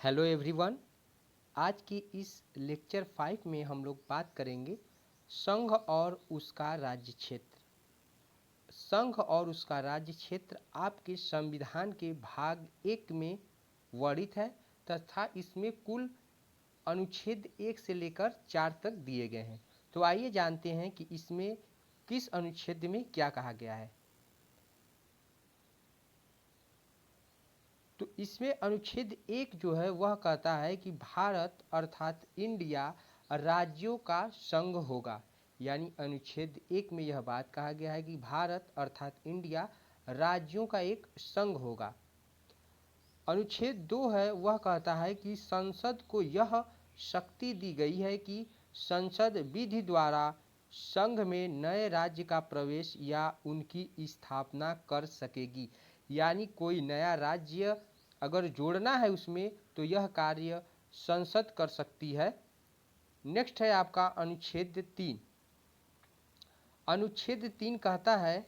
Hello everyone. आज की इस लेक्चर 5 में हम लोग बात करेंगे संघ और उसका राज्य क्षेत्र। संघ और उसका राज्य क्षेत्र आपके संविधान के भाग 1 में वर्णित है तथा इसमें कुल अनुच्छेद 1 से लेकर 4 तक दिए गए हैं। तो आइए जानते हैं कि इसमें किस अनुच्छेद में क्या कहा गया है। तो इसमें अनुच्छेद 1 जो है वह कहता है कि भारत अर्थात इंडिया राज्यों का संघ होगा। यानी अनुच्छेद 1 में यह बात कहा गया है कि भारत अर्थात इंडिया राज्यों का एक संघ होगा। अनुच्छेद 2 है वह कहता है कि संसद को यह शक्ति दी गई है कि संसद विधि द्वारा संघ में नए राज्य का प्रवेश या उनकी स्थापना कर सकेगी। यानी कोई नया राज्य अगर जोड़ना है उसमें तो यह कार्य संसद कर सकती है। नेक्स्ट है आपका अनुच्छेद 3। अनुच्छेद 3 कहता है,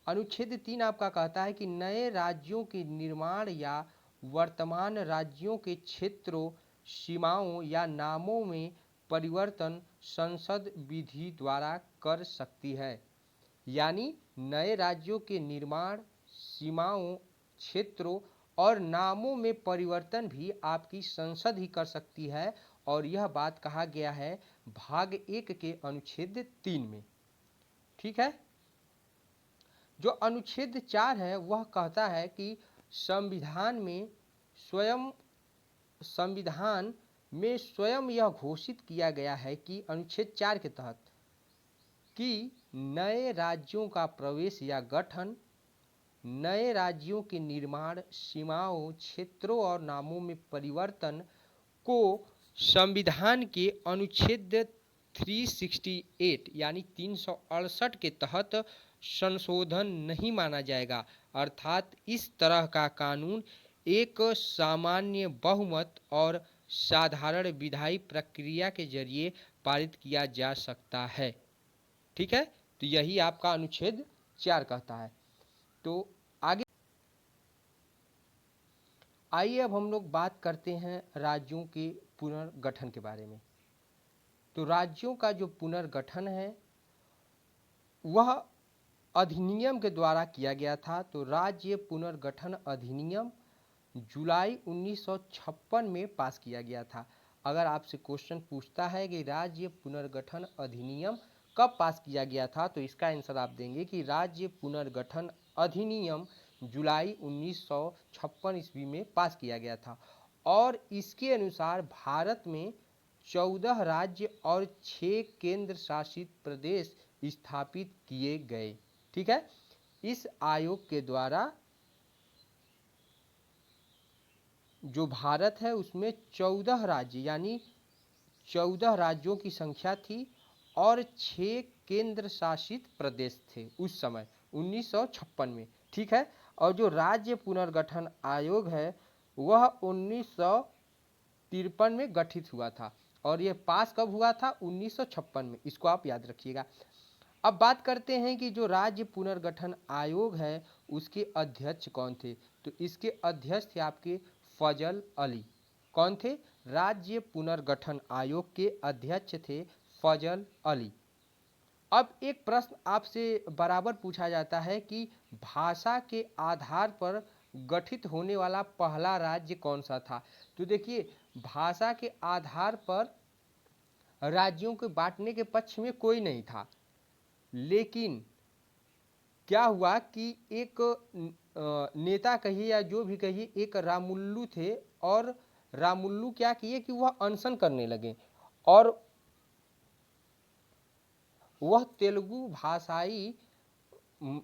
अनुच्छेद 3 आपका कहता है कि नए राज्यों के निर्माण या वर्तमान राज्यों के क्षेत्रों, सीमाओं या नामों में परिवर्तन संसद विधि द्वारा कर सकती है। यानी नए राज्यों के निर्माण, सीमाओं, क्षेत्रों और नामों में परिवर्तन भी आपकी संसद ही कर सकती है। और यह बात कहा गया है भाग 1 के अनुच्छेद 3 में। ठीक है। जो अनुच्छेद 4 है वह कहता है कि संविधान में स्वयं यह घोषित किया गया है कि अनुच्छेद 4 के तहत कि नए राज्यों का प्रवेश या गठन, नए राज्यों के निर्माण, सीमाओं, क्षेत्रों और नामों में परिवर्तन को संविधान के अनुच्छेद 368 यानी 368 के तहत संशोधन नहीं माना जाएगा। अर्थात इस तरह का कानून एक सामान्य बहुमत और साधारण विधायी प्रक्रिया के जरिए पारित किया जा सकता है। ठीक है। तो यही आपका अनुच्छेद 4 कहता है। तो आगे आइए अब हम लोग बात करते हैं राज्यों के पुनर्गठन के बारे में। तो राज्यों का जो पुनर्गठन है वह अधिनियम के द्वारा किया गया था। तो राज्य पुनर्गठन अधिनियम जुलाई 1956 में पास किया गया था। अगर आपसे क्वेश्चन पूछता है कि राज्य पुनर्गठन अधिनियम कब पास किया गया था तो इसका आंसर आप देंगे कि राज्य पुनर्गठन अधिनियम जुलाई 1956 ईस्वी में पास किया गया था। और इसके अनुसार भारत में 14 राज्य और 6 केंद्र शासित प्रदेश स्थापित किए गए। ठीक है। इस आयोग के द्वारा जो भारत है उसमें 14 राज्य यानी 14 राज्यों की संख्या थी और 6 केंद्र शासित प्रदेश थे उस समय 1956 में। ठीक है। और जो राज्य पुनर्गठन आयोग है वह 1953 में गठित हुआ था और यह पास कब हुआ था? 1956 में। इसको आप याद रखिएगा। अब बात करते हैं कि जो राज्य पुनर्गठन आयोग है उसके अध्यक्ष कौन थे। तो इसके अध्यक्ष थे आपके फजल अली। कौन थे? राज्य पुनर्गठन आयोग के अध्यक्ष थे फजल अली। अब एक प्रश्न आपसे बराबर पूछा जाता है कि भाषा के आधार पर गठित होने वाला पहला राज्य कौन सा था। तो देखिए, भाषा के आधार पर राज्यों के बांटने के पक्ष में कोई नहीं था, लेकिन क्या हुआ कि एक नेता कहिए या जो भी कहिए, एक रामुल्लू थे और रामुल्लू क्या किए कि वह अनशन करने लगे और वह तेलुगु भाषाई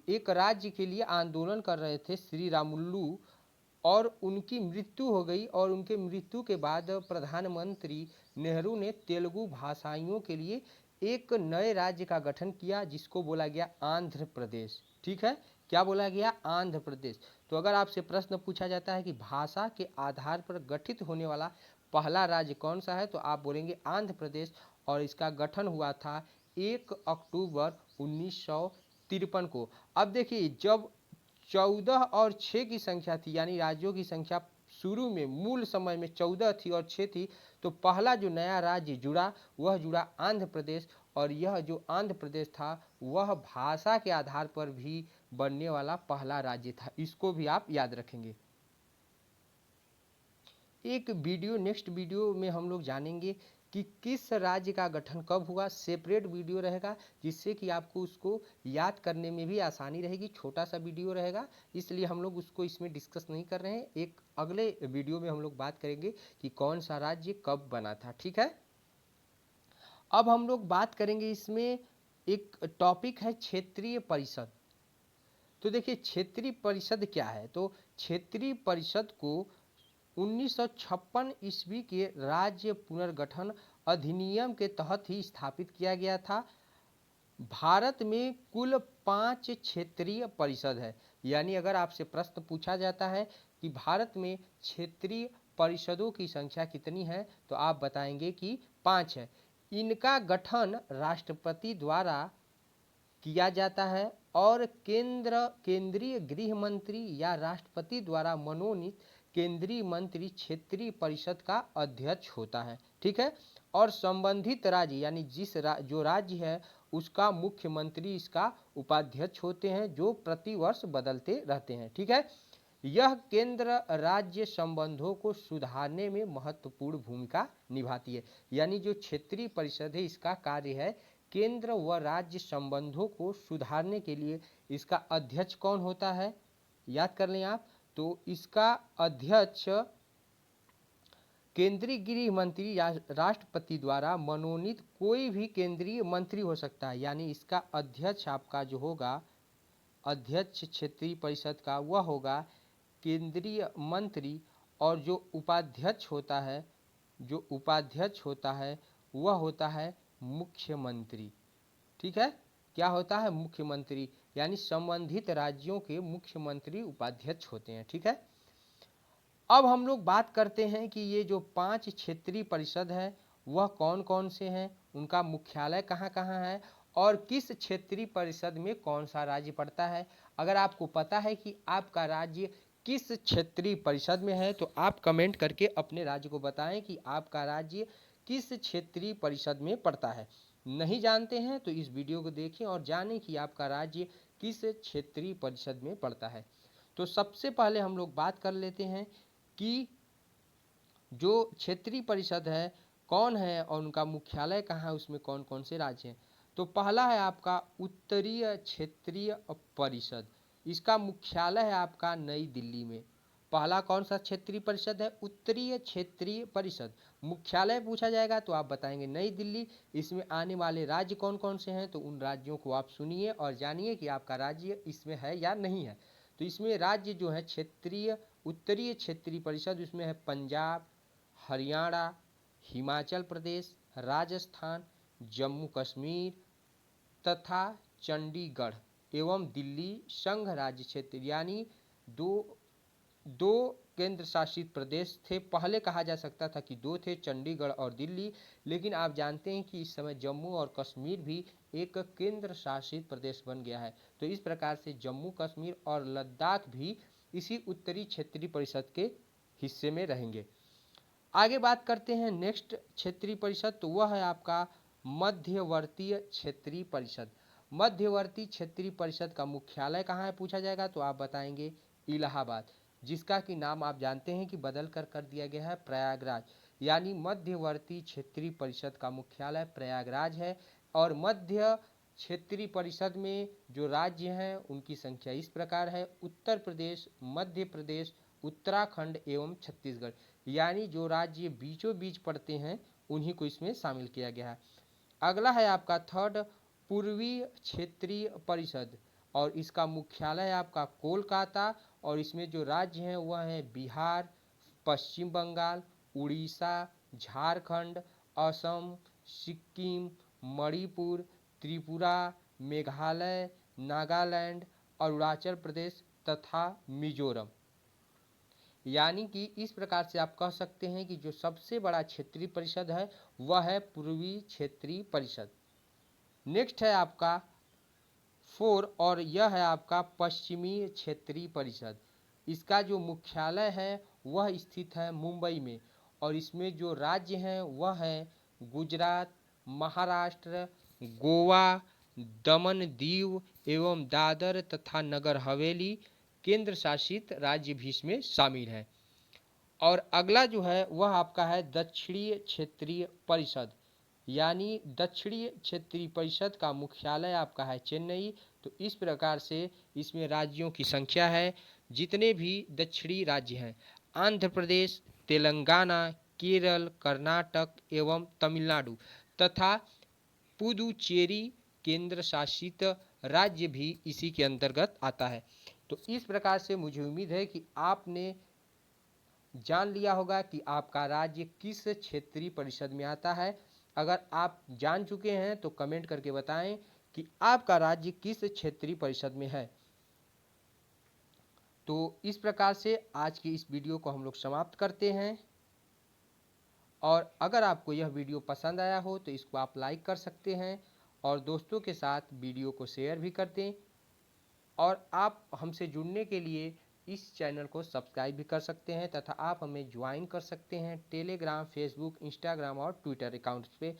एक राज्य के लिए आंदोलन कर रहे थे, श्री रामुल्लू, और उनकी मृत्यु हो गई। और उनके मृत्यु के बाद प्रधानमंत्री नेहरू ने तेलुगु भाषाइयों के लिए एक नए राज्य का गठन किया जिसको बोला गया आंध्र प्रदेश। ठीक है। क्या बोला गया? आंध्र प्रदेश। तो अगर आपसे प्रश्न पूछा जाता है कि भाषा के आधार पर गठित होने वाला पहला राज्य कौन सा है तो आप बोलेंगे आंध्र प्रदेश। और इसका गठन हुआ था 1 अक्टूबर 1953 को। अब देखिए, जब 14 और 6 की संख्या थी, यानी राज्यों की संख्या शुरू में मूल समय में 14 थी और 6 थी। तो पहला जो नया राज्य जुड़ा वह जुड़ा आंध्र प्रदेश, और यह जो आंध्र प्रदेश था वह भाषा के आधार पर भी बनने वाला पहला राज्य था। इसको भी आप याद रखेंगे। एक वीडियो नेक्स्ट वीडियो में हम लोग जानेंगे कि किस राज्य का गठन कब हुआ। सेपरेट वीडियो रहेगा जिससे कि आपको उसको याद करने में भी आसानी रहेगी। छोटा सा वीडियो रहेगा इसलिए हम लोग उसको इसमें डिस्कस नहीं कर रहे हैं। एक अगले वीडियो में हम लोग बात करेंगे कि कौन सा राज्य कब बना था। ठीक है, अब हम लोग बात करेंगे इसमें एक टॉपिक है क्षेत्रीय परिषद। तो देखिए क्षेत्रीय परिषद क्या है। तो क्षेत्रीय परिषद को 1956 ईस्वी के राज्य पुनर्गठन अधिनियम के तहत ही स्थापित किया गया था। भारत में कुल 5 क्षेत्रीय परिषद है। यानी अगर आपसे प्रश्न पूछा जाता है कि भारत में क्षेत्रीय परिषदों की संख्या कितनी है तो आप बताएंगे कि 5 है। इनका गठन राष्ट्रपति द्वारा किया जाता है और केंद्रीय गृह मंत्री या राष्ट्रपति द्वारा मनोनीत केंद्रीय मंत्री क्षेत्रीय परिषद का अध्यक्ष होता है। ठीक है, और संबंधित राज्य यानी जो राज्य है उसका मुख्यमंत्री इसका उपाध्यक्ष होते हैं, जो प्रतिवर्ष बदलते रहते हैं। ठीक है, यह केंद्र राज्य संबंधों को सुधारने में महत्वपूर्ण भूमिका निभाती है। यानी जो क्षेत्रीय परिषद है इसका कार्य है केंद्र व राज्य संबंधों को सुधारने के लिए। इसका अध्यक्ष कौन होता है, याद कर लें आप। तो इसका अध्यक्ष केंद्रीय गृह मंत्री या राष्ट्रपति द्वारा मनोनीत कोई भी केंद्रीय मंत्री हो सकता है। यानी इसका अध्यक्ष आपका जो होगा, अध्यक्ष क्षेत्रीय परिषद का, वह होगा केंद्रीय मंत्री, और जो उपाध्यक्ष होता है वह होता है मुख्यमंत्री। ठीक है, क्या होता है, मुख्यमंत्री। यानी संबंधित राज्यों के मुख्यमंत्री उपाध्यक्ष होते हैं। ठीक है, अब हम लोग बात करते हैं कि ये जो 5 क्षेत्रीय परिषद है वह कौन कौन से हैं, उनका मुख्यालय कहाँ कहाँ है और किस क्षेत्रीय परिषद में कौन सा राज्य पड़ता है। अगर आपको पता है कि आपका राज्य किस क्षेत्रीय परिषद में है तो आप कमेंट करके अपने राज्य को बताएं कि आपका राज्य किस क्षेत्रीय परिषद में पड़ता है। नहीं जानते हैं तो इस वीडियो को देखें और जानें कि आपका राज्य किस क्षेत्रीय परिषद में पड़ता है। तो सबसे पहले हम लोग बात कर लेते हैं कि जो क्षेत्रीय परिषद है कौन है और उनका मुख्यालय कहाँ है, उसमें कौन कौन से राज्य हैं। तो पहला है आपका उत्तरीय क्षेत्रीय परिषद। इसका मुख्यालय है आपका नई दिल्ली में। पहला कौन सा क्षेत्रीय परिषद है, उत्तरीय क्षेत्रीय परिषद। मुख्यालय पूछा जाएगा तो आप बताएंगे नई दिल्ली। इसमें आने वाले राज्य कौन कौन से हैं तो उन राज्यों को आप सुनिए और जानिए कि आपका राज्य इसमें है या नहीं है। तो इसमें राज्य जो है उत्तरीय क्षेत्रीय परिषद, उसमें है पंजाब, हरियाणा, हिमाचल प्रदेश, राजस्थान, जम्मू कश्मीर तथा चंडीगढ़ एवं दिल्ली संघ राज्य क्षेत्र। यानी दो केंद्र शासित प्रदेश थे। पहले कहा जा सकता था कि 2 थे, चंडीगढ़ और दिल्ली, लेकिन आप जानते हैं कि इस समय जम्मू और कश्मीर भी एक केंद्र शासित प्रदेश बन गया है। तो इस प्रकार से जम्मू कश्मीर और लद्दाख भी इसी उत्तरी क्षेत्रीय परिषद के हिस्से में रहेंगे। आगे बात करते हैं नेक्स्ट क्षेत्रीय परिषद, तो वह है आपका मध्यवर्तीय क्षेत्रीय परिषद। मध्यवर्ती क्षेत्रीय परिषद का मुख्यालय कहाँ है पूछा जाएगा तो आप बताएंगे इलाहाबाद, जिसका कि नाम आप जानते हैं कि बदल कर दिया गया है प्रयागराज। यानी मध्यवर्ती क्षेत्रीय परिषद का मुख्यालय प्रयागराज है। और मध्य क्षेत्रीय परिषद में जो राज्य हैं उनकी संख्या इस प्रकार है: उत्तर प्रदेश, मध्य प्रदेश, उत्तराखंड एवं छत्तीसगढ़। यानी जो राज्य बीचों बीच पड़ते हैं उन्हीं को इसमें शामिल किया गया है। अगला है आपका थर्ड पूर्वी क्षेत्रीय परिषद, और इसका मुख्यालय है आपका कोलकाता। और इसमें जो राज्य हैं वह है बिहार, पश्चिम बंगाल, उड़ीसा, झारखंड, असम, सिक्किम, मणिपुर, त्रिपुरा, मेघालय, नागालैंड, अरुणाचल प्रदेश तथा मिजोरम। यानी कि इस प्रकार से आप कह सकते हैं कि जो सबसे बड़ा क्षेत्रीय परिषद है वह है पूर्वी क्षेत्रीय परिषद। नेक्स्ट है आपका 4 और यह है आपका पश्चिमी क्षेत्रीय परिषद। इसका जो मुख्यालय है वह स्थित है मुंबई में और इसमें जो राज्य हैं वह है गुजरात, महाराष्ट्र, गोवा, दमन दीव एवं दादर तथा नगर हवेली केंद्र शासित राज्य भी इसमें शामिल है। और अगला जो है वह आपका है दक्षिणीय क्षेत्रीय परिषद, यानी दक्षिणीय क्षेत्रीय परिषद का मुख्यालय आपका है चेन्नई। तो इस प्रकार से इसमें राज्यों की संख्या है, जितने भी दक्षिणी राज्य हैं आंध्र प्रदेश, तेलंगाना, केरल, कर्नाटक एवं तमिलनाडु तथा पुदुचेरी केंद्र शासित राज्य भी इसी के अंतर्गत आता है। तो इस प्रकार से मुझे उम्मीद है कि आपने जान लिया होगा कि आपका राज्य किस क्षेत्रीय परिषद में आता है। अगर आप जान चुके हैं तो कमेंट करके बताएं कि आपका राज्य किस क्षेत्रीय परिषद में है। तो इस प्रकार से आज की इस वीडियो को हम लोग समाप्त करते हैं और अगर आपको यह वीडियो पसंद आया हो तो इसको आप लाइक कर सकते हैं और दोस्तों के साथ वीडियो को शेयर भी कर दें और आप हमसे जुड़ने के लिए इस चैनल को सब्सक्राइब भी कर सकते हैं तथा आप हमें ज्वाइन कर सकते हैं टेलीग्राम, फेसबुक, इंस्टाग्राम और ट्विटर अकाउंट्स पे।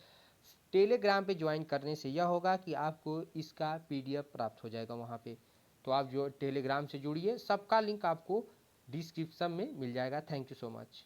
टेलीग्राम पे ज्वाइन करने से यह होगा कि आपको इसका पीडीएफ प्राप्त हो जाएगा वहाँ पे। तो आप जो टेलीग्राम से जुड़िए, सबका लिंक आपको डिस्क्रिप्शन में मिल जाएगा। Thank you so much.